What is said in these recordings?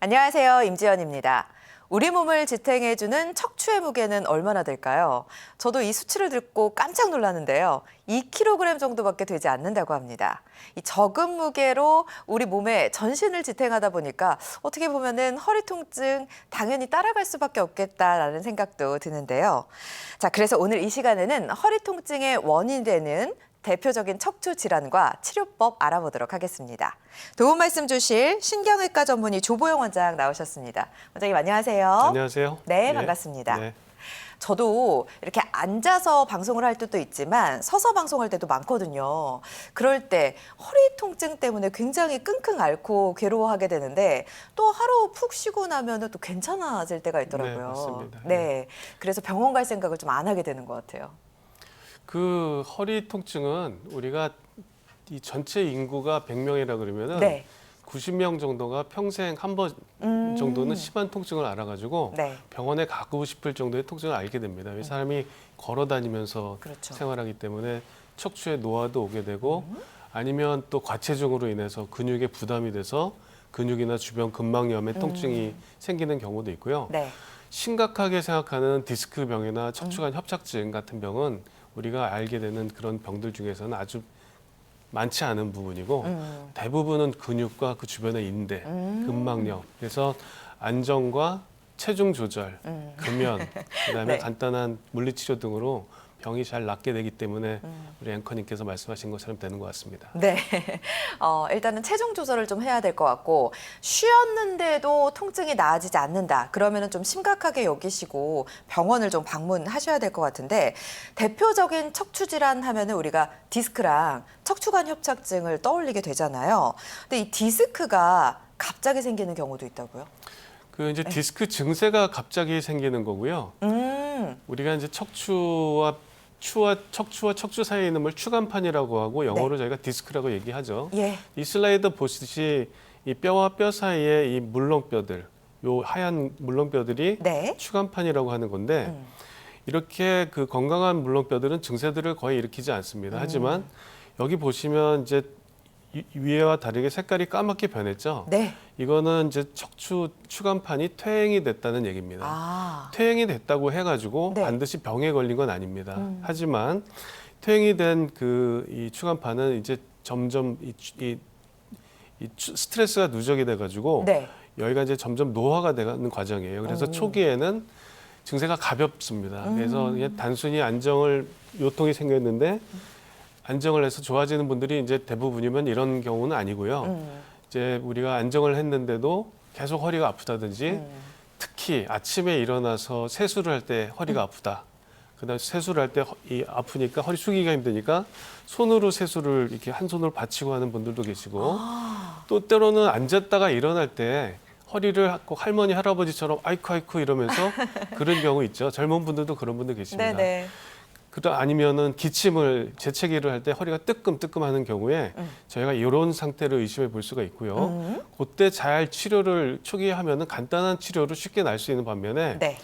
안녕하세요. 임지연입니다. 우리 몸을 지탱해주는 척추의 무게는 얼마나 될까요? 저도 이 수치를 듣고 깜짝 놀랐는데요. 2kg 정도밖에 되지 않는다고 합니다. 이 적은 무게로 우리 몸의 전신을 지탱하다 보니까 어떻게 보면은 허리 통증 당연히 따라갈 수밖에 없겠다라는 생각도 드는데요. 자, 그래서 오늘 이 시간에는 허리 통증의 원인이 되는 대표적인 척추 질환과 치료법 알아보도록 하겠습니다. 도움 말씀 주실 신경외과 전문의 조보영 원장 나오셨습니다. 원장님 안녕하세요. 안녕하세요. 네, 반갑습니다. 네. 저도 이렇게 앉아서 방송을 할 때도 있지만 서서 방송할 때도 많거든요. 그럴 때 허리 통증 때문에 굉장히 끙끙 앓고 괴로워하게 되는데 또 하루 푹 쉬고 나면 또 괜찮아질 때가 있더라고요. 네, 맞습니다. 네, 그래서 병원 갈 생각을 좀 안 하게 되는 것 같아요. 그 허리 통증은 우리가 이 전체 인구가 100명이라 그러면은 네. 90명 정도가 평생 한 번 정도는 심한 통증을 알아가지고 네. 병원에 가고 싶을 정도의 통증을 알게 됩니다. 이 사람이 걸어 다니면서 그렇죠. 생활하기 때문에 척추에 노화도 오게 되고 아니면 또 과체중으로 인해서 근육에 부담이 돼서 근육이나 주변 근막염에 통증이 생기는 경우도 있고요. 네. 심각하게 생각하는 디스크병이나 척추관 협착증 같은 병은 우리가 알게 되는 그런 병들 중에서는 아주 많지 않은 부분이고 대부분은 근육과 그 주변의 인대, 근막염. 그래서 안정과 체중 조절, 금연, 그다음에 네. 간단한 물리치료 등으로 병이 잘 낫게 되기 때문에 우리 앵커님께서 말씀하신 것처럼 되는 것 같습니다. 네. 일단은 체중 조절을 좀 해야 될 것 같고 쉬었는데도 통증이 나아지지 않는다. 그러면은 좀 심각하게 여기시고 병원을 좀 방문하셔야 될 것 같은데 대표적인 척추 질환 하면은 우리가 디스크랑 척추관 협착증을 떠올리게 되잖아요. 근데 이 디스크가 갑자기 생기는 경우도 있다고요? 그 이제 디스크 증세가 갑자기 생기는 거고요. 우리가 이제 척추와 척추 사이에 있는 걸 추간판이라고 하고 영어로 저희가 디스크라고 얘기하죠. 예. 이 슬라이드 보시듯이 이 뼈와 뼈 사이에 이 물렁뼈들, 요 하얀 물렁뼈들이 네. 추간판이라고 하는 건데 이렇게 그 건강한 물렁뼈들은 증세들을 거의 일으키지 않습니다. 하지만 여기 보시면 이제 위에와 다르게 색깔이 까맣게 변했죠. 네. 이거는 이제 척추 추간판이 퇴행이 됐다는 얘기입니다. 아. 퇴행이 됐다고 해가지고 네. 반드시 병에 걸린 건 아닙니다. 하지만 퇴행이 된 그 이 추간판은 이제 점점 이 스트레스가 누적이 돼가지고 네. 여기가 이제 점점 노화가 되는 과정이에요. 그래서 초기에는 증세가 가볍습니다. 그래서 그냥 단순히 요통이 생겼는데 안정을 해서 좋아지는 분들이 이제 대부분이면 이런 경우는 아니고요. 이제 우리가 안정을 했는데도 계속 허리가 아프다든지 특히 아침에 일어나서 세수를 할 때 허리가 아프다. 그다음 세수를 할 때 아프니까 허리 숙이기가 힘드니까 손으로 세수를 이렇게 한 손으로 받치고 하는 분들도 계시고 또 때로는 앉았다가 일어날 때 허리를 꼭 할머니 할아버지처럼 아이쿠 이러면서 그런 경우 있죠. 젊은 분들도 그런 분들 계십니다. 네네. 그다 아니면은 기침을 재채기를 할 때 허리가 뜨끔뜨끔하는 경우에 저희가 이런 상태를 의심해 볼 수가 있고요. 그때 잘 치료를 초기에 하면은 간단한 치료로 쉽게 날 수 있는 반면에 네.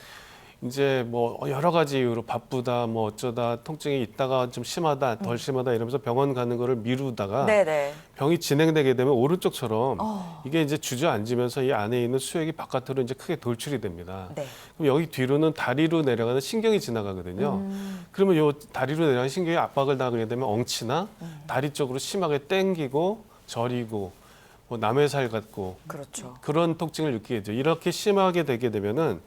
이제 뭐 여러 가지 이유로 바쁘다 뭐 어쩌다 통증이 있다가 좀 심하다 덜 심하다 이러면서 병원 가는 거를 미루다가 네네. 병이 진행되게 되면 오른쪽처럼 이게 이제 주저앉으면서 이 안에 있는 수액이 바깥으로 이제 크게 돌출이 됩니다. 네. 그럼 여기 뒤로는 다리로 내려가는 신경이 지나가거든요. 그러면 요 다리로 내려가는 신경이 압박을 당하게 되면 엉치나 다리 쪽으로 심하게 땡기고 저리고 뭐 남의 살 같고 그렇죠. 그런 통증을 느끼게 되죠. 이렇게 심하게 되게 되면은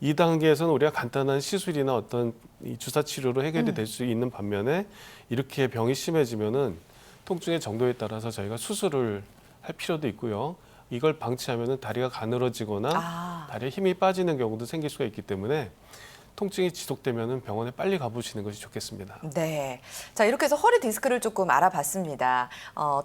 이 단계에서는 우리가 간단한 시술이나 어떤 이 주사 치료로 해결이 될 수 있는 반면에 이렇게 병이 심해지면은 통증의 정도에 따라서 저희가 수술을 할 필요도 있고요. 이걸 방치하면은 다리가 가늘어지거나 다리에 힘이 빠지는 경우도 생길 수가 있기 때문에 통증이 지속되면은 병원에 빨리 가보시는 것이 좋겠습니다. 네. 자, 이렇게 해서 허리 디스크를 조금 알아봤습니다.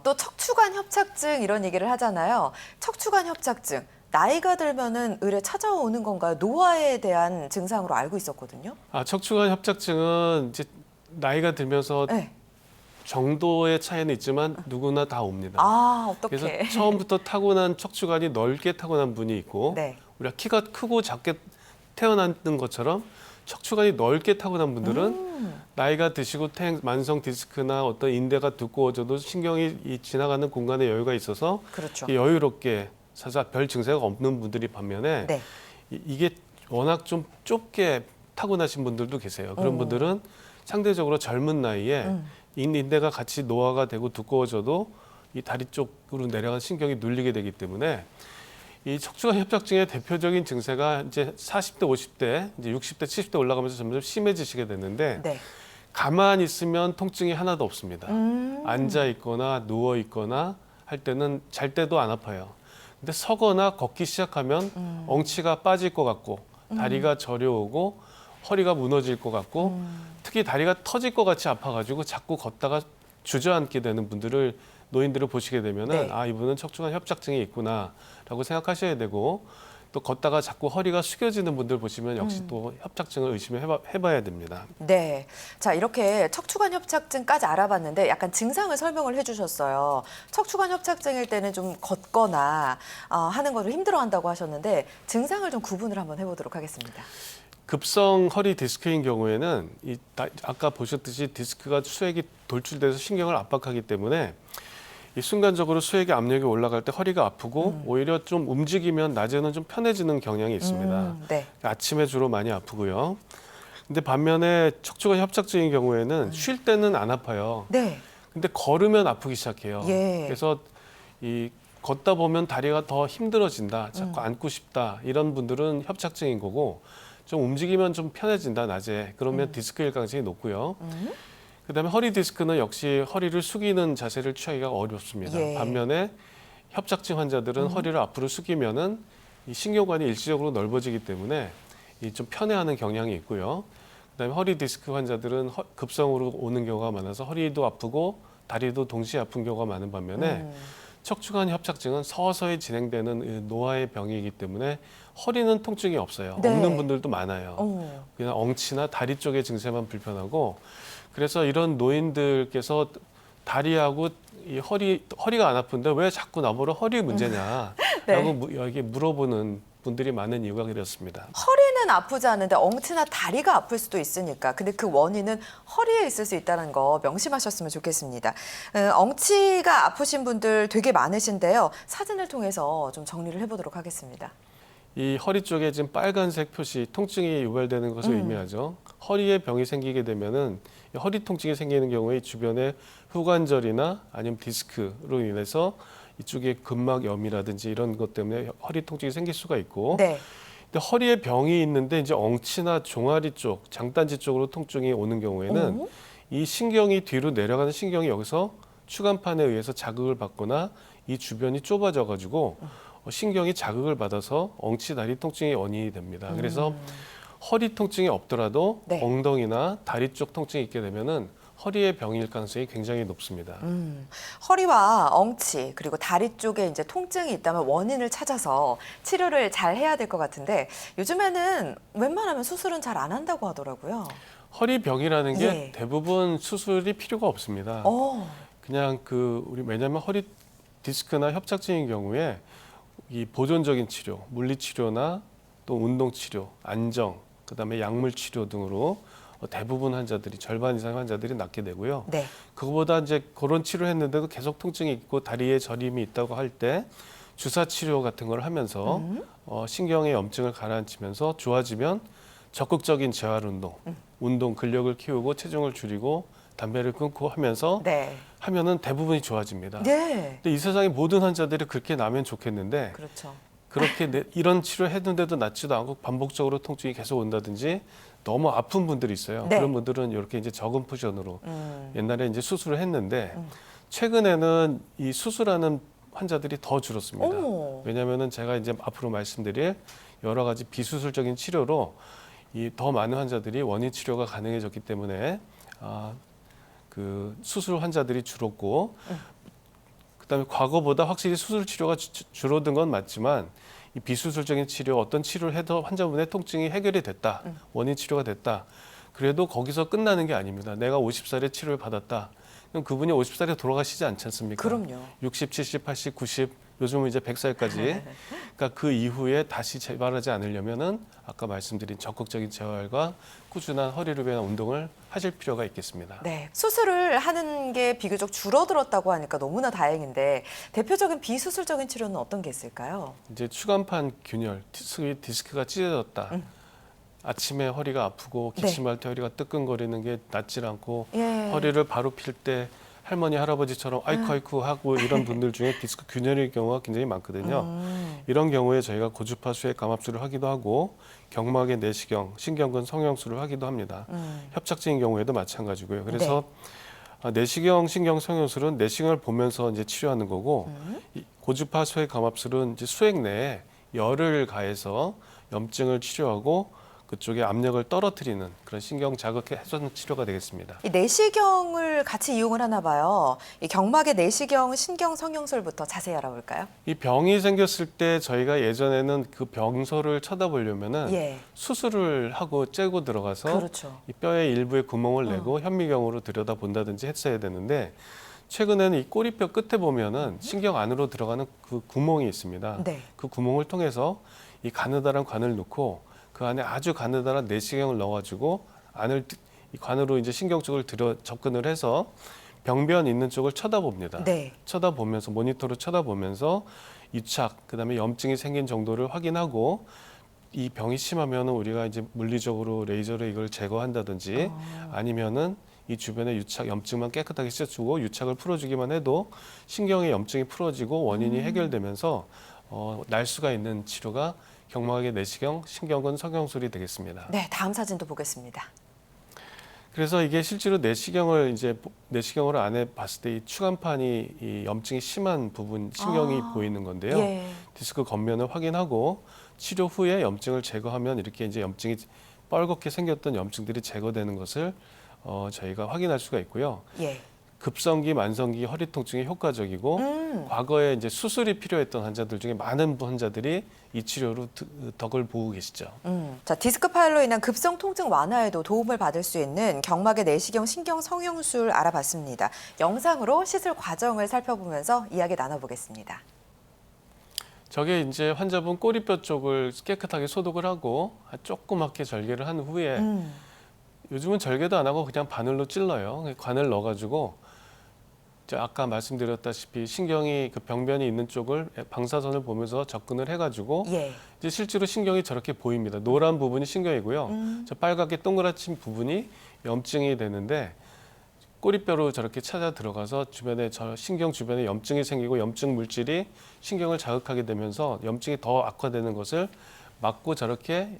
또 척추관 협착증 이런 얘기를 하잖아요. 척추관 협착증. 나이가 들면은 의뢰 찾아오는 건가요? 노화에 대한 증상으로 알고 있었거든요. 척추관 협착증은 이제 나이가 들면서 네. 정도의 차이는 있지만 누구나 다 옵니다. 어떡해. 그래서 처음부터 타고난 척추관이 넓게 타고난 분이 있고 네. 우리가 키가 크고 작게 태어났던 것처럼 척추관이 넓게 타고난 분들은 나이가 드시고 만성 디스크나 어떤 인대가 두꺼워져도 신경이 이 지나가는 공간에 여유가 있어서 그렇죠. 여유롭게 사실 별 증세가 없는 분들이 반면에 네. 이게 워낙 좀 좁게 타고나신 분들도 계세요. 그런 분들은 상대적으로 젊은 나이에 인대가 같이 노화가 되고 두꺼워져도 이 다리 쪽으로 내려간 신경이 눌리게 되기 때문에 이 척추관 협착증의 대표적인 증세가 이제 40대, 50대, 이제 60대, 70대 올라가면서 점점 심해지시게 되는데 네. 가만히 있으면 통증이 하나도 없습니다. 앉아 있거나 누워 있거나 할 때는 잘 때도 안 아파요. 근데 서거나 걷기 시작하면 엉치가 빠질 것 같고 다리가 저려오고 허리가 무너질 것 같고 특히 다리가 터질 것 같이 아파가지고 자꾸 걷다가 주저앉게 되는 분들을 노인들을 보시게 되면은 네. 아 이분은 척추관 협착증이 있구나라고 생각하셔야 되고 또 걷다가 자꾸 허리가 숙여지는 분들 보시면 역시 또 협착증을 의심해봐야 됩니다. 네. 자, 이렇게 척추관 협착증까지 알아봤는데 약간 증상을 설명을 해주셨어요. 척추관 협착증일 때는 좀 걷거나 하는 거를 힘들어한다고 하셨는데 증상을 좀 구분을 한번 해보도록 하겠습니다. 급성 허리 디스크인 경우에는 아까 보셨듯이 디스크가 수액이 돌출돼서 신경을 압박하기 때문에 이 순간적으로 수액의 압력이 올라갈 때 허리가 아프고 오히려 좀 움직이면 낮에는 좀 편해지는 경향이 있습니다. 네. 아침에 주로 많이 아프고요. 근데 반면에 척추관 협착증인 경우에는 쉴 때는 안 아파요. 네. 근데 걸으면 아프기 시작해요. 예. 그래서 이 걷다 보면 다리가 더 힘들어진다, 자꾸 앉고 싶다 이런 분들은 협착증인 거고 좀 움직이면 좀 편해진다 낮에 그러면 디스크일 가능성이 높고요. 그다음에 허리 디스크는 역시 허리를 숙이는 자세를 취하기가 어렵습니다. 예. 반면에 협착증 환자들은 허리를 앞으로 숙이면은 이 신경관이 일시적으로 넓어지기 때문에 이 좀 편해하는 경향이 있고요. 그다음에 허리 디스크 환자들은 급성으로 오는 경우가 많아서 허리도 아프고 다리도 동시에 아픈 경우가 많은 반면에 척추관 협착증은 서서히 진행되는 노화의 병이기 때문에 허리는 통증이 없어요. 네. 없는 분들도 많아요. 그냥 엉치나 다리 쪽의 증세만 불편하고 그래서 이런 노인들께서 다리하고 이 허리가 안 아픈데 왜 자꾸 나보러 허리 문제냐라고 네. 여기 물어보는 분들이 많은 이유가 그렇습니다. 허리는 아프지 않은데 엉치나 다리가 아플 수도 있으니까. 근데 그 원인은 허리에 있을 수 있다는 거 명심하셨으면 좋겠습니다. 엉치가 아프신 분들 되게 많으신데요. 사진을 통해서 좀 정리를 해보도록 하겠습니다. 이 허리 쪽에 지금 빨간색 표시 통증이 유발되는 것을 의미하죠. 허리에 병이 생기게 되면은 허리 통증이 생기는 경우에 주변에 후관절이나 아니면 디스크로 인해서 이쪽에 근막염이라든지 이런 것 때문에 허리 통증이 생길 수가 있고 네. 근데 허리에 병이 있는데 이제 엉치나 종아리 쪽, 장단지 쪽으로 통증이 오는 경우에는 이 신경이 뒤로 내려가는 신경이 여기서 추간판에 의해서 자극을 받거나 이 주변이 좁아져 가지고 신경이 자극을 받아서 엉치 다리 통증의 원인이 됩니다. 그래서 허리 통증이 없더라도 네. 엉덩이나 다리 쪽 통증이 있게 되면은 허리의 병일 가능성이 굉장히 높습니다. 허리와 엉치 그리고 다리 쪽에 이제 통증이 있다면 원인을 찾아서 치료를 잘 해야 될 것 같은데 요즘에는 웬만하면 수술은 잘 안 한다고 하더라고요. 허리 병이라는 게 예. 대부분 수술이 필요가 없습니다. 그냥 왜냐하면 허리 디스크나 협착증인 경우에 이 보존적인 치료, 물리 치료나 또 운동 치료, 안정, 그다음에 약물 치료 등으로 대부분 환자들이 절반 이상 환자들이 낫게 되고요. 네. 그거보다 이제 그런 치료했는데도 계속 통증이 있고 다리에 저림이 있다고 할 때 주사 치료 같은 걸 하면서 신경의 염증을 가라앉히면서 좋아지면 적극적인 재활 운동, 운동 근력을 키우고 체중을 줄이고 담배를 끊고 하면서 네. 하면은 대부분이 좋아집니다. 네. 근데 이 세상의 모든 환자들이 그렇게 나면 좋겠는데 그렇죠. 그렇게 이런 치료 했는데도 낫지도 않고 반복적으로 통증이 계속 온다든지 너무 아픈 분들이 있어요. 네. 그런 분들은 이렇게 이제 적은 포션으로 옛날에 이제 수술을 했는데 최근에는 이 수술하는 환자들이 더 줄었습니다. 오. 왜냐하면은 제가 이제 앞으로 말씀드릴 여러 가지 비수술적인 치료로 이 더 많은 환자들이 원인 치료가 가능해졌기 때문에 그 수술 환자들이 줄었고 그다음에 과거보다 확실히 수술 치료가 줄어든 건 맞지만 이 비수술적인 치료 어떤 치료를 해도 환자분의 통증이 해결이 됐다. 원인 치료가 됐다. 그래도 거기서 끝나는 게 아닙니다. 내가 50살에 치료를 받았다. 그럼 그분이 50살에 돌아가시지 않지 않습니까? 그럼요. 60, 70, 80, 90, 요즘은 이제 100살까지. 그러니까 그 이후에 다시 재발하지 않으려면은 아까 말씀드린 적극적인 재활과 꾸준한 허리를 위한 운동을 하실 필요가 있겠습니다. 네, 수술을 하는 게 비교적 줄어들었다고 하니까 너무나 다행인데 대표적인 비수술적인 치료는 어떤 게 있을까요? 이제 추간판 균열, 디스크가 찢어졌다. 아침에 허리가 아프고 기침할 때 허리가 뜨끔거리는 게 낫질 않고 예. 허리를 바로 필 때 할머니 할아버지처럼 아이쿠 하고 이런 분들 중에 디스크 균열의 경우가 굉장히 많거든요. 이런 경우에 저희가 고주파 수액 감압술을 하기도 하고 경막의 내시경, 신경근 성형술을 하기도 합니다. 협착증인 경우에도 마찬가지고요. 그래서 내시경, 신경 성형술은 내시경을 보면서 이제 치료하는 거고 이 고주파 수액 감압술은 이제 수액 내에 열을 가해서 염증을 치료하고 그쪽에 압력을 떨어뜨리는 그런 신경 자극 해소하는 치료가 되겠습니다. 이 내시경을 같이 이용을 하나 봐요. 이 경막의 내시경, 신경 성형술부터 자세히 알아볼까요? 이 병이 생겼을 때 저희가 예전에는 그 병소를 쳐다보려면은 예. 수술을 하고 째고 들어가서 그렇죠. 이 뼈의 일부에 구멍을 내고 현미경으로 들여다 본다든지 했어야 되는데 최근에는 이 꼬리뼈 끝에 보면은 신경 안으로 들어가는 그 구멍이 있습니다. 네. 그 구멍을 통해서 이 가느다란 관을 넣고 그 안에 아주 가느다란 내시경을 넣어가지고 이 관으로 이제 신경 쪽을 접근을 해서 병변 있는 쪽을 쳐다봅니다. 네. 쳐다보면서 모니터로 쳐다보면서 유착, 그다음에 염증이 생긴 정도를 확인하고 이 병이 심하면은 우리가 이제 물리적으로 레이저로 이걸 제거한다든지 아니면은 이 주변의 유착 염증만 깨끗하게 씻어주고 유착을 풀어주기만 해도 신경의 염증이 풀어지고 원인이 해결되면서 날 수가 있는 치료가 경막의 내시경, 신경근 성형술이 되겠습니다. 네, 다음 사진도 보겠습니다. 그래서 이게 실제로 내시경으로 안에 봤을 때 이 추간판이 이 염증이 심한 부분 신경이 보이는 건데요. 예. 디스크 겉면을 확인하고 치료 후에 염증을 제거하면 이렇게 이제 염증이 뻘겋게 생겼던 염증들이 제거되는 것을 저희가 확인할 수가 있고요. 예. 급성기, 만성기 허리 통증이 효과적이고 과거에 이제 수술이 필요했던 환자들 중에 많은 환자들이 이 치료로 덕을 보고 계시죠. 자, 디스크 파열로 인한 급성 통증 완화에도 도움을 받을 수 있는 경막의 내시경 신경 성형술 알아봤습니다. 영상으로 시술 과정을 살펴보면서 이야기 나눠보겠습니다. 저게 이제 환자분 꼬리뼈 쪽을 깨끗하게 소독을 하고 조그맣게 절개를 한 후에 요즘은 절개도 안 하고 그냥 바늘로 찔러요. 관을 넣어가지고 아까 말씀드렸다시피 신경이 그 병변이 있는 쪽을 방사선을 보면서 접근을 해가지고 예. 이제 실제로 신경이 저렇게 보입니다. 노란 부분이 신경이고요. 저 빨갛게 동그랗친 부분이 염증이 되는데 꼬리뼈로 저렇게 찾아 들어가서 주변에 저 신경 주변에 염증이 생기고 염증 물질이 신경을 자극하게 되면서 염증이 더 악화되는 것을 막고 저렇게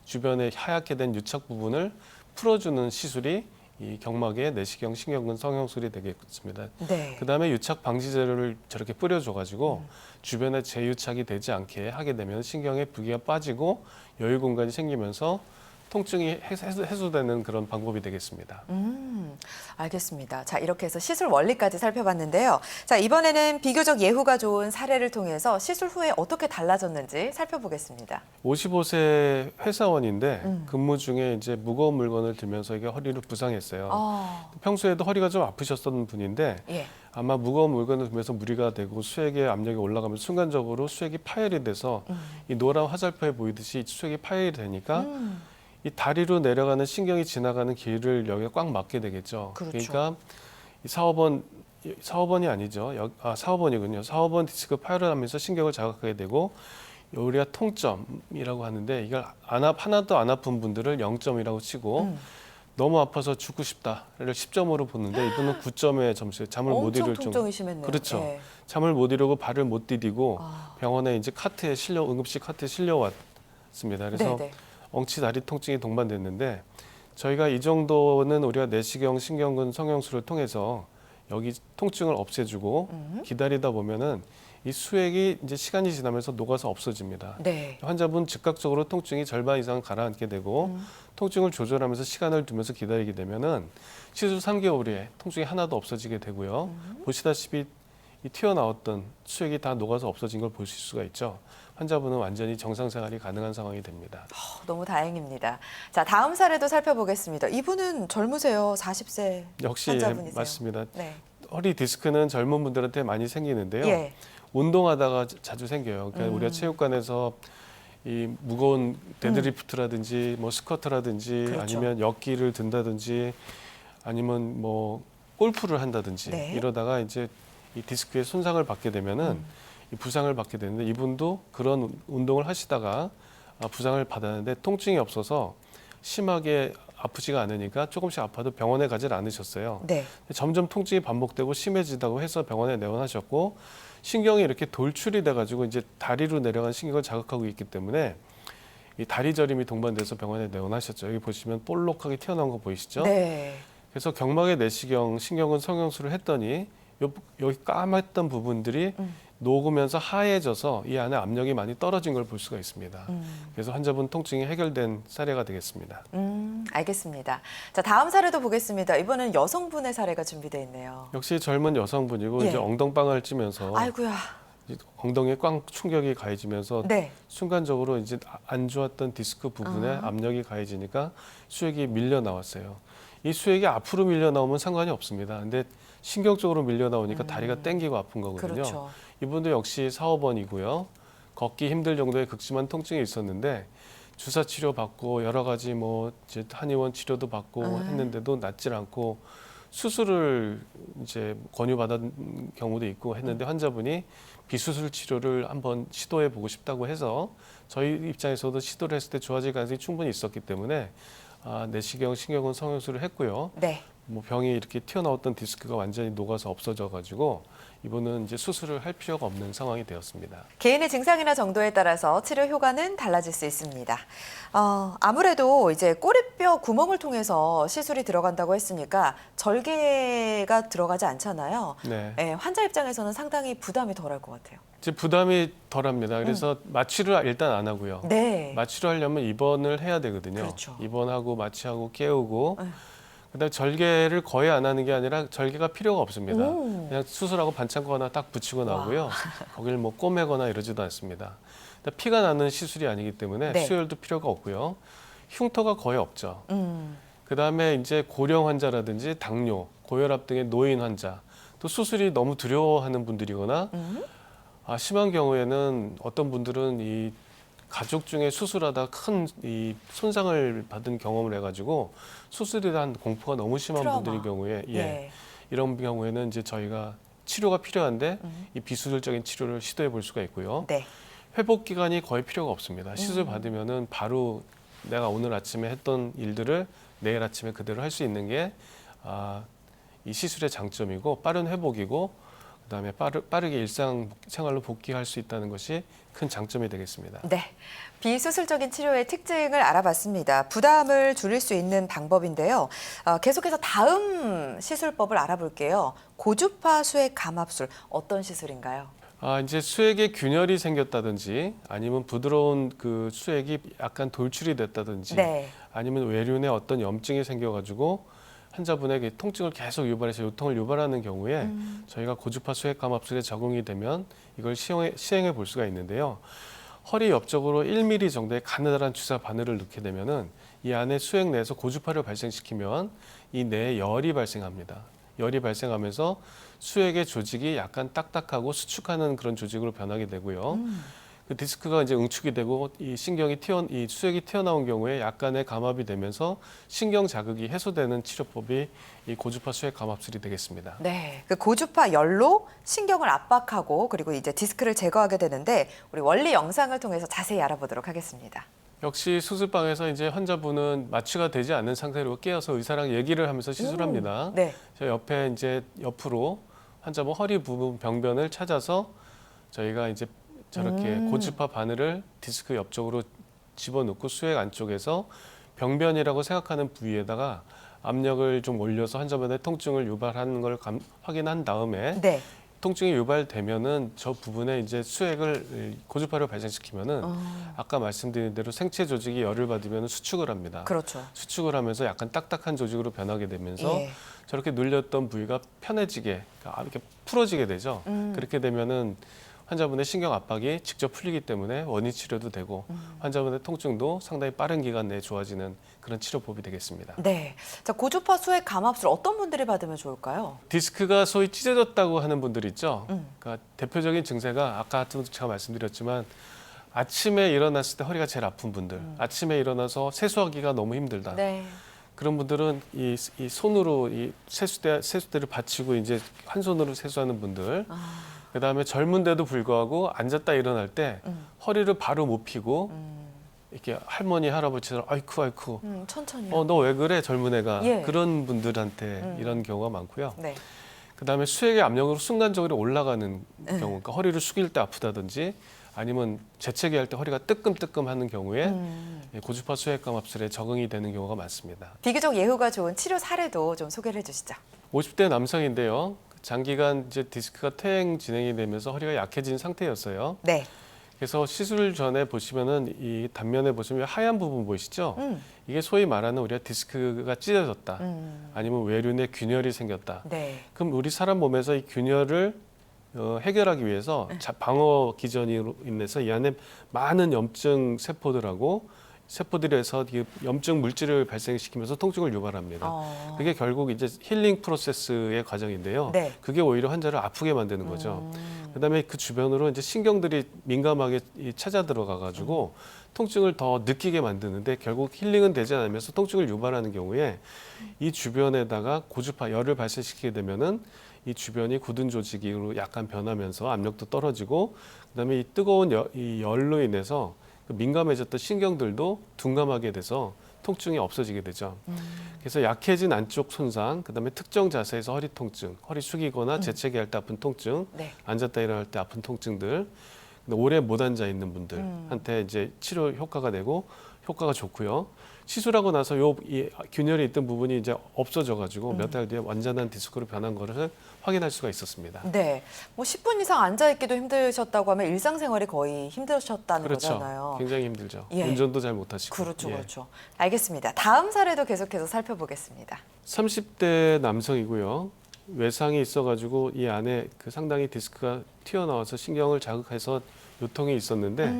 주변에 하얗게 된 유착 부분을 풀어주는 시술이 이 경막의 내시경 신경근 성형술이 되겠습니다. 네. 그다음에 유착 방지 재료를 저렇게 뿌려줘가지고 주변에 재유착이 되지 않게 하게 되면 신경의 부기가 빠지고 여유 공간이 생기면서 통증이 해소되는 그런 방법이 되겠습니다. 알겠습니다. 자, 이렇게 해서 시술 원리까지 살펴봤는데요. 자, 이번에는 비교적 예후가 좋은 사례를 통해서 시술 후에 어떻게 달라졌는지 살펴보겠습니다. 55세 회사원인데 근무 중에 이제 무거운 물건을 들면서 이게 허리를 부상했어요. 평소에도 허리가 좀 아프셨던 분인데 예. 아마 무거운 물건을 들면서 무리가 되고 수액의 압력이 올라가면서 순간적으로 수액이 파열이 돼서 이 노란 화살표에 보이듯이 수액이 파열이 되니까 이 다리로 내려가는 신경이 지나가는 길을 여기에 꽉 막게 되겠죠. 그렇죠. 그러니까 이 사호번이 아니죠. 사호번이군요. 사호번 디스크 파열을 하면서 신경을 자극하게 되고 우리가 통점이라고 하는데 이걸 하나도 안 아픈 분들을 0점이라고 치고 너무 아파서 죽고 싶다를 10점으로 보는데 이분은 9점의 점수에 잠을 못 이룰 엄청 통증이 심했네요. 그렇죠. 예. 잠을 못 이루고 발을 못 디디고 병원에 이제 응급실 카트에 실려왔습니다. 그래서 네네. 엉치 다리 통증이 동반됐는데 저희가 이 정도는 우리가 내시경 신경근 성형술을 통해서 여기 통증을 없애주고 기다리다 보면은 이 수액이 이제 시간이 지나면서 녹아서 없어집니다. 네. 환자분 즉각적으로 통증이 절반 이상 가라앉게 되고 통증을 조절하면서 시간을 두면서 기다리게 되면은 시술 3개월 후에 통증이 하나도 없어지게 되고요. 보시다시피 이 튀어나왔던 수액이 다 녹아서 없어진 걸 보실 수가 있죠. 환자분은 완전히 정상 생활이 가능한 상황이 됩니다. 너무 다행입니다. 자, 다음 사례도 살펴보겠습니다. 이분은 젊으세요. 40세 역시 환자분이세요. 맞습니다. 네. 허리 디스크는 젊은 분들한테 많이 생기는데요. 예. 운동하다가 자주 생겨요. 그러니까 우리가 체육관에서 이 무거운 데드리프트라든지 뭐 스쿼트라든지 그렇죠. 아니면 역기를 든다든지 아니면 뭐 골프를 한다든지 네. 이러다가 이제 이 디스크에 손상을 받게 되면은 이 부상을 받게 되는데 이분도 그런 운동을 하시다가 부상을 받았는데 통증이 없어서 심하게 아프지가 않으니까 조금씩 아파도 병원에 가질 않으셨어요. 네. 점점 통증이 반복되고 심해지다고 해서 병원에 내원하셨고 신경이 이렇게 돌출이 돼가지고 이제 다리로 내려간 신경을 자극하고 있기 때문에 이 다리 저림이 동반돼서 병원에 내원하셨죠. 여기 보시면 볼록하게 튀어나온 거 보이시죠? 네. 그래서 경막의 내시경, 신경은 성형수를 했더니 여기 까맸던 부분들이 녹으면서 하얘져서 이 안에 압력이 많이 떨어진 걸 볼 수가 있습니다. 그래서 환자분 통증이 해결된 사례가 되겠습니다. 알겠습니다. 자, 다음 사례도 보겠습니다. 이번엔 여성분의 사례가 준비되어 있네요. 역시 젊은 여성분이고 예. 이제 엉덩방아를 찌면서 아이고야. 엉덩이에 꽝 충격이 가해지면서 네. 순간적으로 이제 안 좋았던 디스크 부분에 압력이 가해지니까 수액이 밀려 나왔어요. 이 수액이 앞으로 밀려 나오면 상관이 없습니다. 근데 신경 쪽으로 밀려 나오니까 다리가 땡기고 아픈 거거든요. 그렇죠. 이분도 역시 사업원이고요. 걷기 힘들 정도의 극심한 통증이 있었는데 주사 치료 받고 여러 가지 뭐 이제 한의원 치료도 받고 했는데도 낫질 않고 수술을 이제 권유받은 경우도 있고 했는데 환자분이 비수술 치료를 한번 시도해 보고 싶다고 해서 저희 입장에서도 시도를 했을 때 좋아질 가능성이 충분히 있었기 때문에 내시경, 신경은 성형수를 했고요. 네. 뭐 병이 이렇게 튀어나왔던 디스크가 완전히 녹아서 없어져가지고 이분은 이제 수술을 할 필요가 없는 상황이 되었습니다. 개인의 증상이나 정도에 따라서 치료 효과는 달라질 수 있습니다. 아무래도 이제 꼬리뼈 구멍을 통해서 시술이 들어간다고 했으니까 절개가 들어가지 않잖아요. 네. 네, 환자 입장에서는 상당히 부담이 덜할 것 같아요. 이제 부담이 덜합니다. 그래서 마취를 일단 안 하고요. 네. 마취를 하려면 입원을 해야 되거든요. 그렇죠. 입원하고 마취하고 깨우고 네. 그다음에 절개를 거의 안 하는 게 아니라 절개가 필요가 없습니다. 오. 그냥 수술하고 반창고 하나 딱 붙이고 나오고요. 거기를 뭐 꼬매거나 이러지도 않습니다. 피가 나는 시술이 아니기 때문에 네. 수혈도 필요가 없고요. 흉터가 거의 없죠. 음. 그다음에 이제 고령 환자라든지 당뇨, 고혈압 등의 노인 환자, 또 수술이 너무 두려워하는 분들이거나 심한 경우에는 어떤 분들은 이 가족 중에 수술하다 큰 이 손상을 받은 경험을 해가지고 수술에 대한 공포가 너무 심한 트라우마. 분들의 경우에 네. 이런 경우에는 이제 저희가 치료가 필요한데 이 비수술적인 치료를 시도해 볼 수가 있고요. 네. 회복 기간이 거의 필요가 없습니다. 시술 받으면은 바로 내가 오늘 아침에 했던 일들을 내일 아침에 그대로 할 수 있는 게 이 시술의 장점이고 빠른 회복이고 그다음에 빠르게 일상생활로 복귀할 수 있다는 것이 큰 장점이 되겠습니다. 네. 비수술적인 치료의 특징을 알아봤습니다. 부담을 줄일 수 있는 방법인데요. 계속해서 다음 시술법을 알아볼게요. 고주파 수액 감압술 어떤 시술인가요? 이제 수액에 균열이 생겼다든지 아니면 부드러운 그 수액이 약간 돌출이 됐다든지 네. 아니면 외륜에 어떤 염증이 생겨가지고 환자분에게 통증을 계속 유발해서 요통을 유발하는 경우에 저희가 고주파 수액 감압술에 적응이 되면 이걸 시행해 볼 수가 있는데요. 허리 옆쪽으로 1mm 정도의 가느다란 주사 바늘을 넣게 되면은 이 안에 수액 내에서 고주파를 발생시키면 이 내에 열이 발생합니다. 열이 발생하면서 수액의 조직이 약간 딱딱하고 수축하는 그런 조직으로 변하게 되고요. 그 디스크가 이제 응축이 되고 이 이 수액이 튀어나온 경우에 약간의 감압이 되면서 신경 자극이 해소되는 치료법이 이 고주파 수액 감압술이 되겠습니다. 네. 그 고주파 열로 신경을 압박하고 그리고 이제 디스크를 제거하게 되는데 우리 원리 영상을 통해서 자세히 알아보도록 하겠습니다. 역시 수술방에서 이제 환자분은 마취가 되지 않는 상태로 깨어서 의사랑 얘기를 하면서 시술합니다. 네. 저 옆에 이제 옆으로 환자분 허리 부분 병변을 찾아서 저희가 이제 저렇게 고주파 바늘을 디스크 옆쪽으로 집어넣고 수액 안쪽에서 병변이라고 생각하는 부위에다가 압력을 좀 올려서 환자분의 통증을 유발하는 걸 확인한 다음에 네. 통증이 유발되면은 저 부분에 이제 수액을 고주파를 발생시키면은 아까 말씀드린 대로 생체 조직이 열을 받으면 수축을 합니다. 그렇죠. 수축을 하면서 약간 딱딱한 조직으로 변하게 되면서 예. 저렇게 눌렸던 부위가 편해지게 이렇게 풀어지게 되죠. 그렇게 되면은 환자분의 신경 압박이 직접 풀리기 때문에 원인 치료도 되고 환자분의 통증도 상당히 빠른 기간 내에 좋아지는 그런 치료법이 되겠습니다. 네. 자, 고주파 수액 감압술 어떤 분들이 받으면 좋을까요? 디스크가 소위 찢어졌다고 하는 분들 있죠. 그러니까 대표적인 증세가 아까도 제가 말씀드렸지만 아침에 일어났을 때 허리가 제일 아픈 분들, 아침에 일어나서 세수하기가 너무 힘들다. 네. 그런 분들은 이 손으로 이 세수대를 받치고 이제 한 손으로 세수하는 분들. 그다음에 젊은데도 불구하고 앉았다 일어날 때 허리를 바로 못 펴고 이렇게 할머니 할아버지처럼 아이쿠 천천히요. 너 왜 그래 젊은 애가 예. 그런 분들한테 이런 경우가 많고요. 네. 그다음에 수액의 압력으로 순간적으로 올라가는 경우, 그러니까 허리를 숙일 때 아프다든지 아니면 재채기 할 때 허리가 뜨끔뜨끔하는 경우에 고주파 수액 감압술에 적응이 되는 경우가 많습니다. 비교적 예후가 좋은 치료 사례도 좀 소개를 해주시죠. 50대 남성인데요. 장기간 이제 디스크가 퇴행 진행이 되면서 허리가 약해진 상태였어요. 네. 그래서 시술 전에 보시면은 이 단면에 보시면 하얀 부분 보이시죠? 이게 소위 말하는 우리가 디스크가 찢어졌다. 아니면 외륜에 균열이 생겼다. 네. 그럼 우리 사람 몸에서 이 균열을 해결하기 위해서 방어 기전으로 인해서 이 안에 많은 염증 세포들이 해서 이 염증 물질을 발생시키면서 통증을 유발합니다. 그게 결국 이제 힐링 프로세스의 과정인데요. 네. 그게 오히려 환자를 아프게 만드는 거죠. 그다음에 그 주변으로 이제 신경들이 민감하게 찾아 들어가 가지고 통증을 더 느끼게 만드는데 결국 힐링은 되지 않으면서 통증을 유발하는 경우에 이 주변에다가 고주파 열을 발생시키게 되면은 이 주변이 굳은 조직으로 약간 변하면서 압력도 떨어지고 그다음에 이 뜨거운 이 열로 인해서 그 민감해졌던 신경들도 둔감하게 돼서 통증이 없어지게 되죠. 그래서 약해진 안쪽 손상, 그다음에 특정 자세에서 허리 통증, 허리 숙이거나 재채기 할 때 아픈 통증, 네. 앉았다 일어날 때 아픈 통증들, 근데 오래 못 앉아 있는 분들한테 이제 치료 효과가 되고 효과가 좋고요. 시술하고 나서 이 균열이 있던 부분이 이제 없어져가지고 몇 달 뒤에 완전한 디스크로 변한 것을 확인할 수가 있었습니다. 네. 뭐 10분 이상 앉아있기도 힘드셨다고 하면 일상생활이 거의 힘드셨다는 그렇죠. 거잖아요. 굉장히 힘들죠. 예. 운전도 잘 못하시고. 그렇죠, 예. 그렇죠. 알겠습니다. 다음 사례도 계속해서 살펴보겠습니다. 30대 남성이고요. 외상이 있어가지고 이 안에 그 상당히 디스크가 튀어나와서 신경을 자극해서 요통이 있었는데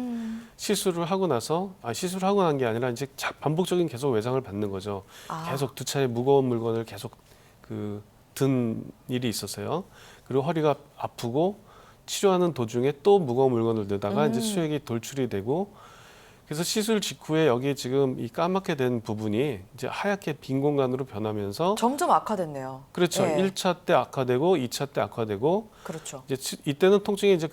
시술을 하고 나서 시술을 하고 난 게 아니라 이제 반복적인 계속 외상을 받는 거죠. 계속 두 차례 무거운 물건을 계속 든 일이 있었어요. 그리고 허리가 아프고 치료하는 도중에 또 무거운 물건을 들다가 이제 수액이 돌출이 되고 그래서 시술 직후에 여기 지금 이 까맣게 된 부분이 이제 하얗게 빈 공간으로 변하면서 점점 악화됐네요. 그렇죠. 예. 1차 때 악화되고 2차 때 악화되고 그렇죠. 이제 이때는 통증이 이제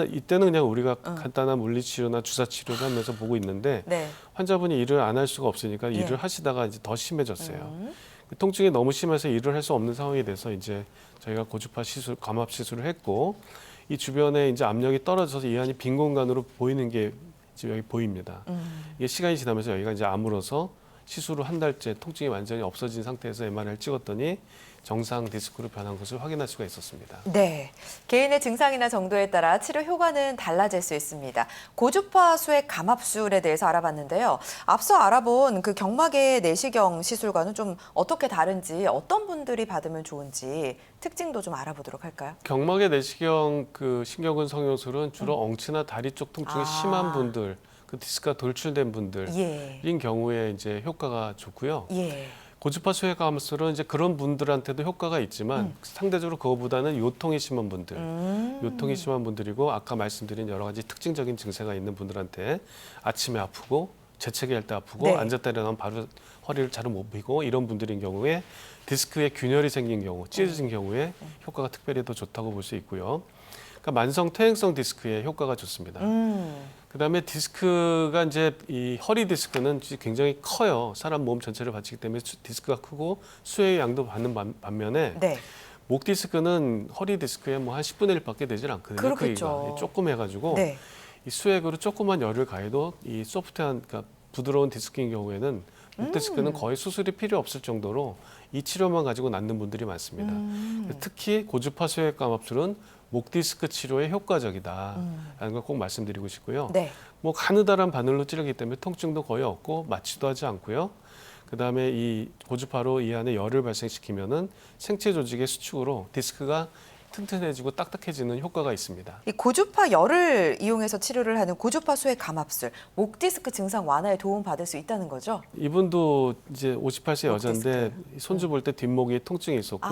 이때는 그냥 우리가 간단한 물리치료나 주사치료를 하면서 보고 있는데 네. 환자분이 일을 안 할 수가 없으니까 예. 일을 하시다가 이제 더 심해졌어요. 통증이 너무 심해서 일을 할 수 없는 상황이 돼서 이제 저희가 고주파 시술, 감압 시술을 했고 이 주변에 이제 압력이 떨어져서 이 안이 빈 공간으로 보이는 게 지금 여기 보입니다. 이게 시간이 지나면서 여기가 이제 아물어서 시술 후 한 달째 통증이 완전히 없어진 상태에서 MRI를 찍었더니 정상 디스크로 변한 것을 확인할 수가 있었습니다. 네. 개인의 증상이나 정도에 따라 치료 효과는 달라질 수 있습니다. 고주파 수액 감압술에 대해서 알아봤는데요. 앞서 알아본 그 경막의 내시경 시술과는 좀 어떻게 다른지, 어떤 분들이 받으면 좋은지 특징도 좀 알아보도록 할까요? 경막의 내시경 그 신경근 성형술은 주로 엉치나 다리 쪽 통증이 심한 분들, 그 디스크가 돌출된 분들인 예. 경우에 이제 효과가 좋고요. 예. 고주파 수액 감압술은 이제 그런 분들한테도 효과가 있지만 상대적으로 그거보다는 요통이 심한 분들, 요통이 심한 분들이고 아까 말씀드린 여러 가지 특징적인 증세가 있는 분들한테 아침에 아프고 재채기 할 때 아프고 네. 앉았다 일어나면 바로 허리를 잘 못 펴고 이런 분들인 경우에 디스크에 균열이 생긴 경우, 찢어진 경우에 효과가 특별히 더 좋다고 볼 수 있고요. 그러니까 만성 퇴행성 디스크에 효과가 좋습니다. 그다음에 디스크가 이제 이 허리 디스크는 굉장히 커요. 사람 몸 전체를 받치기 때문에 디스크가 크고 수액의 양도 받는 반면에 네. 목 디스크는 허리 디스크의 뭐 한 10분의 1밖에 되질 않거든요. 그렇겠죠. 크기가 조금 해가지고 네. 이 수액으로 조그만 열을 가해도 이 소프트한 그러니까 부드러운 디스크인 경우에는 목 디스크는 거의 수술이 필요 없을 정도로 이 치료만 가지고 낫는 분들이 많습니다. 특히 고주파 수액 감압술은 목 디스크 치료에 효과적이다라는 걸 꼭 말씀드리고 싶고요. 네. 뭐 가느다란 바늘로 찌르기 때문에 통증도 거의 없고 마취도 하지 않고요. 그다음에 이 고주파로 이 안에 열을 발생시키면은 생체 조직의 수축으로 디스크가 튼튼해지고 딱딱해지는 효과가 있습니다. 이 고주파 열을 이용해서 치료를 하는 고주파 수액 감압술, 목 디스크 증상 완화에 도움 받을 수 있다는 거죠? 이분도 이제 58세 목 여자인데 디스크. 손주 볼 때 뒷목이 통증이 있었고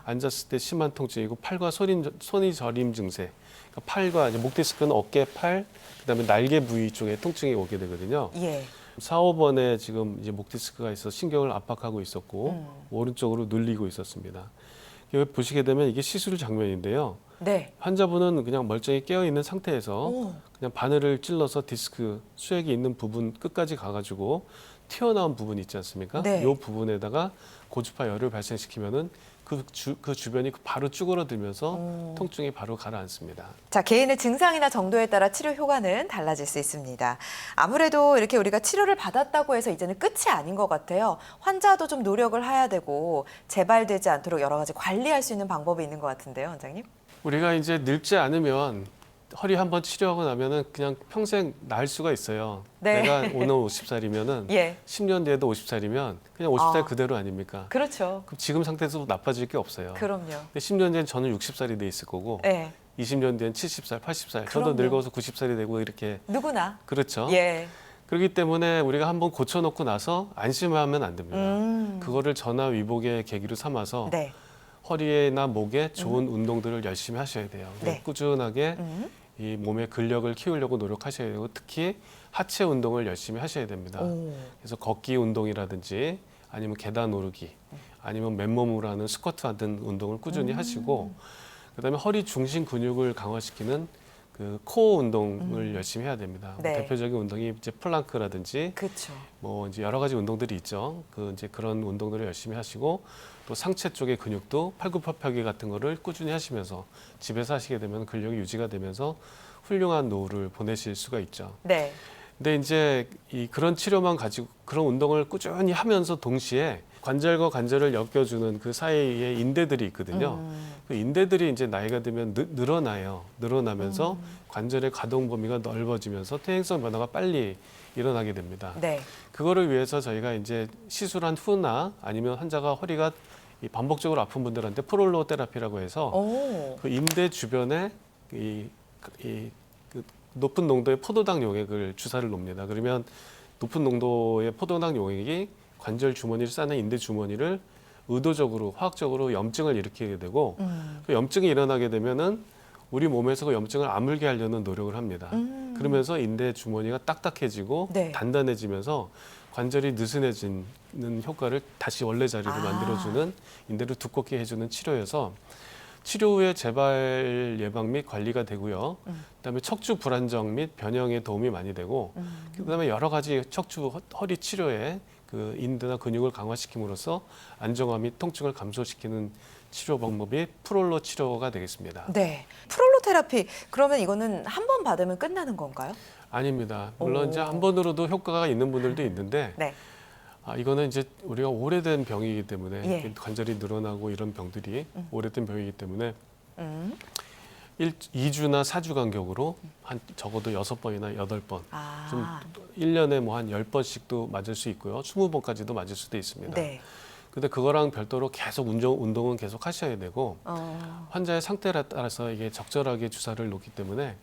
앉았을 때 심한 통증이고 팔과 손이 저림 증세. 그러니까 팔과 이제 목 디스크는 어깨, 팔, 그다음에 날개 부위 쪽에 통증이 오게 되거든요. 예. 4, 5번에 지금 이제 목 디스크가 있어 신경을 압박하고 있었고 오른쪽으로 눌리고 있었습니다. 여기 보시게 되면 이게 시술 장면인데요. 네. 환자분은 그냥 멀쩡히 깨어 있는 상태에서 오. 그냥 바늘을 찔러서 디스크 수액이 있는 부분 끝까지 가가지고 튀어나온 부분 있지 않습니까? 네. 이 부분에다가 고주파 열을 발생시키면은 그 주변이 바로 쭈그러들면서 통증이 바로 가라앉습니다. 자, 개인의 증상이나 정도에 따라 치료 효과는 달라질 수 있습니다. 아무래도 이렇게 우리가 치료를 받았다고 해서 이제는 끝이 아닌 것 같아요. 환자도 좀 노력을 해야 되고 재발되지 않도록 여러 가지 관리할 수 있는 방법이 있는 것 같은데요, 원장님? 우리가 이제 늙지 않으면 허리 한번 치료하고 나면은 그냥 평생 나을 수가 있어요. 네. 내가 오늘 50살이면은 예. 10년 뒤에도 50살이면 그냥 50살 아. 그대로 아닙니까? 그렇죠. 그럼 지금 상태에서 나빠질 게 없어요. 그럼요. 근데 10년 뒤엔 저는 60살이 돼 있을 거고 네. 20년 뒤엔 70살, 80살, 그럼요. 저도 늙어서 90살이 되고 이렇게 누구나. 그렇죠. 예. 그렇기 때문에 우리가 한번 고쳐놓고 나서 안심하면 안 됩니다. 그거를 전화 위복의 계기로 삼아서 네. 허리나 목에 좋은 운동들을 열심히 하셔야 돼요. 네. 꾸준하게 이 몸의 근력을 키우려고 노력하셔야 되고 특히 하체 운동을 열심히 하셔야 됩니다. 오. 그래서 걷기 운동이라든지 아니면 계단 오르기 아니면 맨몸으로 하는 스쿼트 하는 운동을 꾸준히 하시고 그다음에 허리 중심 근육을 강화시키는 그 코어 운동을 열심히 해야 됩니다. 네. 대표적인 운동이 이제 플랑크라든지 그렇죠. 뭐 이제 여러 가지 운동들이 있죠. 이제 그런 운동들을 열심히 하시고 또 상체 쪽의 근육도 팔굽혀펴기 같은 거를 꾸준히 하시면서 집에서 하시게 되면 근력이 유지가 되면서 훌륭한 노후를 보내실 수가 있죠. 네. 근데 이제 그런 치료만 가지고 그런 운동을 꾸준히 하면서 동시에 관절과 관절을 엮여주는 그 사이에 인대들이 있거든요. 그 인대들이 이제 나이가 들면 늘어나요. 늘어나면서 관절의 가동 범위가 넓어지면서 퇴행성 변화가 빨리 일어나게 됩니다. 네. 그거를 위해서 저희가 이제 시술한 후나 아니면 환자가 허리가 반복적으로 아픈 분들한테 프롤로 테라피라고 해서 오. 그 인대 주변에 그 높은 농도의 포도당 용액을 주사를 놓습니다. 그러면 높은 농도의 포도당 용액이 관절 주머니를 싸는 인대 주머니를 의도적으로 화학적으로 염증을 일으키게 되고 그 염증이 일어나게 되면은 우리 몸에서 그 염증을 아물게 하려는 노력을 합니다. 그러면서 인대 주머니가 딱딱해지고 네. 단단해지면서 관절이 느슨해지는 효과를 다시 원래 자리로 만들어주는 인대를 두껍게 해주는 치료여서 치료 후에 재발 예방 및 관리가 되고요. 그다음에 척추 불안정 및 변형에 도움이 많이 되고 그다음에 여러 가지 척추 허리 치료에 그 인대나 근육을 강화시킴으로써 안정화 및 통증을 감소시키는 치료 방법이 프롤로 치료가 되겠습니다. 네. 프롤로 테라피 그러면 이거는 한 번 받으면 끝나는 건가요? 아닙니다. 물론 오. 이제 한 번으로도 효과가 있는 분들도 있는데 네. 이거는 이제 우리가 오래된 병이기 때문에 예. 관절이 늘어나고 이런 병들이 오래된 병이기 때문에 음. 2주나 4주 간격으로 한 적어도 6번이나 8번 좀 아. 1년에 뭐 한 10번씩도 맞을 수 있고요. 20번까지도 맞을 수도 있습니다. 네. 근데 그거랑 별도로 계속 운동은 계속 하셔야 되고 환자의 상태에 따라서 이게 적절하게 주사를 놓기 때문에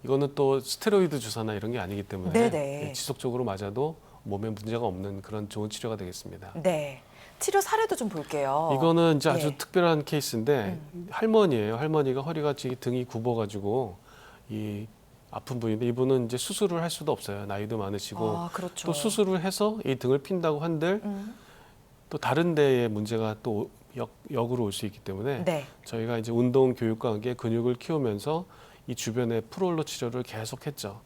이거는 또 스테로이드 주사나 이런 게 아니기 때문에 네네. 지속적으로 맞아도 몸에 문제가 없는 그런 좋은 치료가 되겠습니다. 네. 치료 사례도 좀 볼게요. 이거는 이제 아주 예. 특별한 케이스인데 할머니예요. 할머니가 허리가 등이 굽어가지고 이 아픈 분인데 이분은 이제 수술을 할 수도 없어요. 나이도 많으시고 아, 그렇죠. 또 수술을 해서 이 등을 핀다고 한들 또 다른 데에 문제가 또 역으로 올 수 있기 때문에 네. 저희가 이제 운동 교육과 함께 근육을 키우면서 이 주변에 프롤로 치료를 계속했죠.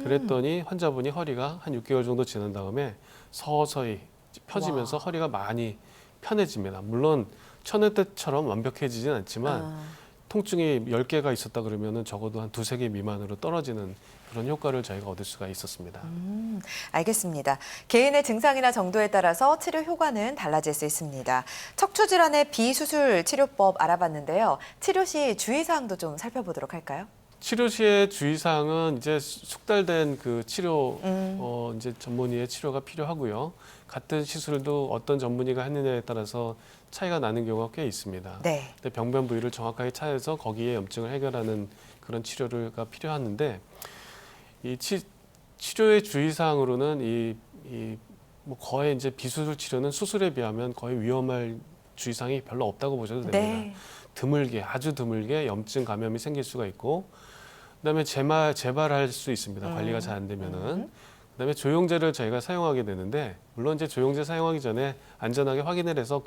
그랬더니 환자분이 허리가 한 6개월 정도 지난 다음에 서서히 펴지면서 와. 허리가 많이 편해집니다. 물론 천회 때처럼 완벽해지진 않지만 통증이 10개가 있었다 그러면은 적어도 한 2-3개 미만으로 떨어지는 그런 효과를 저희가 얻을 수가 있었습니다. 알겠습니다. 개인의 증상이나 정도에 따라서 치료 효과는 달라질 수 있습니다. 척추 질환의 비수술 치료법 알아봤는데요. 치료 시 주의사항도 좀 살펴보도록 할까요? 치료 시의 주의사항은 이제 숙달된 그 치료 이제 전문의의 치료가 필요하고요. 같은 시술도 어떤 전문의가 했느냐에 따라서 차이가 나는 경우가 꽤 있습니다. 네. 근데 병변 부위를 정확하게 찾아서 거기에 염증을 해결하는 그런 치료가 필요하는데 이 치료의 주의사항으로는 뭐 거의 이제 비수술 치료는 수술에 비하면 거의 위험할 주의사항이 별로 없다고 보셔도 됩니다. 네. 드물게 아주 드물게 염증 감염이 생길 수가 있고 그다음에 재발할 수 있습니다. 관리가 잘 안 되면은. 그다음에 조영제를 저희가 사용하게 되는데 물론 이제 조영제 사용하기 전에 안전하게 확인을 해서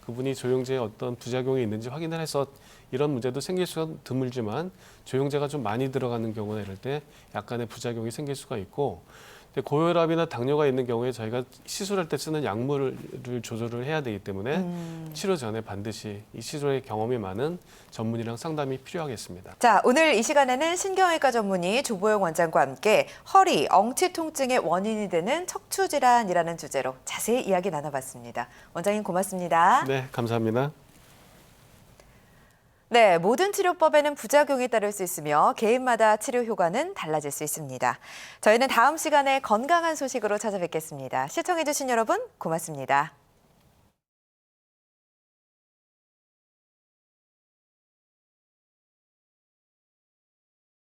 그분이 조영제에 어떤 부작용이 있는지 확인을 해서 이런 문제도 생길 수가 드물지만 조영제가 좀 많이 들어가는 경우나 이럴 때 약간의 부작용이 생길 수가 있고 근데 고혈압이나 당뇨가 있는 경우에 저희가 시술할 때 쓰는 약물을 조절을 해야 되기 때문에 치료 전에 반드시 이 시술의 경험이 많은 전문의랑 상담이 필요하겠습니다. 자, 오늘 이 시간에는 신경외과 전문의 조보영 원장과 함께 허리, 엉치 통증의 원인이 되는 척추 질환이라는 주제로 자세히 이야기 나눠봤습니다. 원장님 고맙습니다. 네, 감사합니다. 네, 모든 치료법에는 부작용이 따를 수 있으며 개인마다 치료 효과는 달라질 수 있습니다. 저희는 다음 시간에 건강한 소식으로 찾아뵙겠습니다. 시청해주신 여러분 고맙습니다.